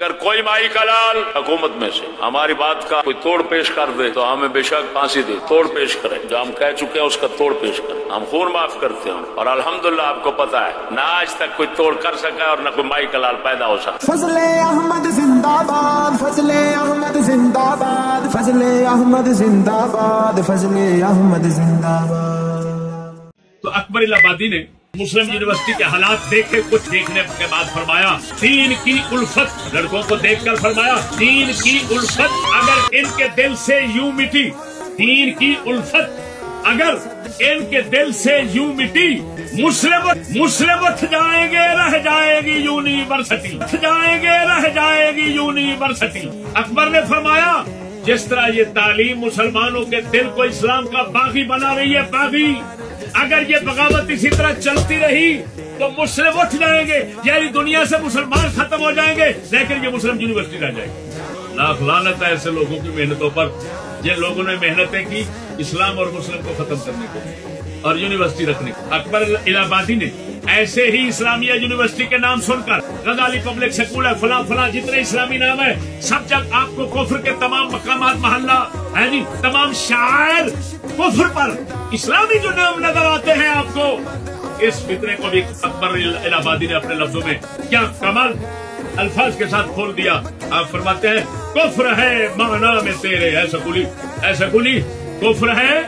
اگر کوئی مائی کا لال حکومت میں سے ہماری بات کا کوئی توڑ پیش کر دے تو ہمیں بے شک پھانسی دے، توڑ پیش کرے، جو ہم کہہ چکے ہیں اس کا توڑ پیش کرے، ہم خون معاف کرتے ہیں، اور الحمدللہ آپ کو پتا ہے نہ آج تک کوئی توڑ کر سکا اور نہ کوئی مائی کا لال پیدا ہو سکا۔ فضل احمد زندہ باد، فضل احمد زندہ باد، فضل احمد زندہ باد، فضل احمد زندہ باد۔ تو اکبر الہٰبادی نے مسلم یونیورسٹی کے حالات دیکھے، کچھ دیکھنے کے بعد فرمایا دین کی الفت، لڑکوں کو دیکھ کر فرمایا دین کی الفت اگر ان کے دل سے یوں مٹی، دین کی الفت اگر ان کے دل سے یوں مٹی، مسلم اٹھ جائیں گے، رہ جائے گی یونیورسٹی، اٹھ جائیں گے، رہ جائے گی یونیورسٹی۔ اکبر نے فرمایا جس طرح یہ تعلیم مسلمانوں کے دل کو اسلام کا باغی بنا رہی ہے، باغی، اگر یہ بغاوت اسی طرح چلتی رہی تو مسلم اٹھ جائیں گے، یعنی دنیا سے مسلمان ختم ہو جائیں گے، لیکن یہ مسلم یونیورسٹی رہ جائے گی۔ لاکھ لعنت ہے ایسے لوگوں کی محنتوں پر جن لوگوں نے محنتیں کی اسلام اور مسلم کو ختم کرنے کو اور یونیورسٹی رکھنے کو۔ اکبر الہٰبادی نے ایسے ہی اسلامیہ یونیورسٹی کے نام سن کر غزالی پبلک سکول ہے، فلاں فلاں جتنے اسلامی نام ہے، سب جب آپ کو کفر کے تمام مقامات محلہ ہے جی، تمام شاعر کفر پر اسلامی جو نام نظر آتے ہیں آپ کو، اس فتنے کو بھی اکبر الہٰبادی نے اپنے لفظوں میں کیا کمال الفاظ کے ساتھ کھول دیا۔ آپ فرماتے ہیں کفر ہے معنی میں تیرے، ایسا کلی کفر ہے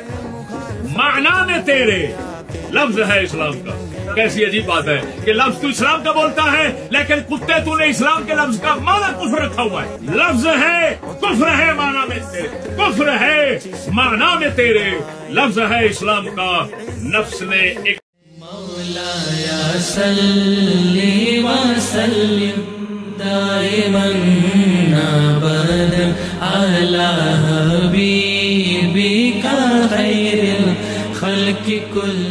معنی میں تیرے، لفظ ہے اسلام کا۔ کیسی عجیب بات ہے کہ لفظ تو اسلام کا بولتا ہے لیکن کتے تو نے اسلام کے لفظ کا معنی کفر رکھا ہوا ہے۔ لفظ ہے کفر ہے معنی میں تیرے، کفر ہے معنی میں تیرے، لفظ ہے اسلام کا۔ نفس نے ایک مولایا صلی وسلم دائما ابدا علی حبیبک خیر الخلق کل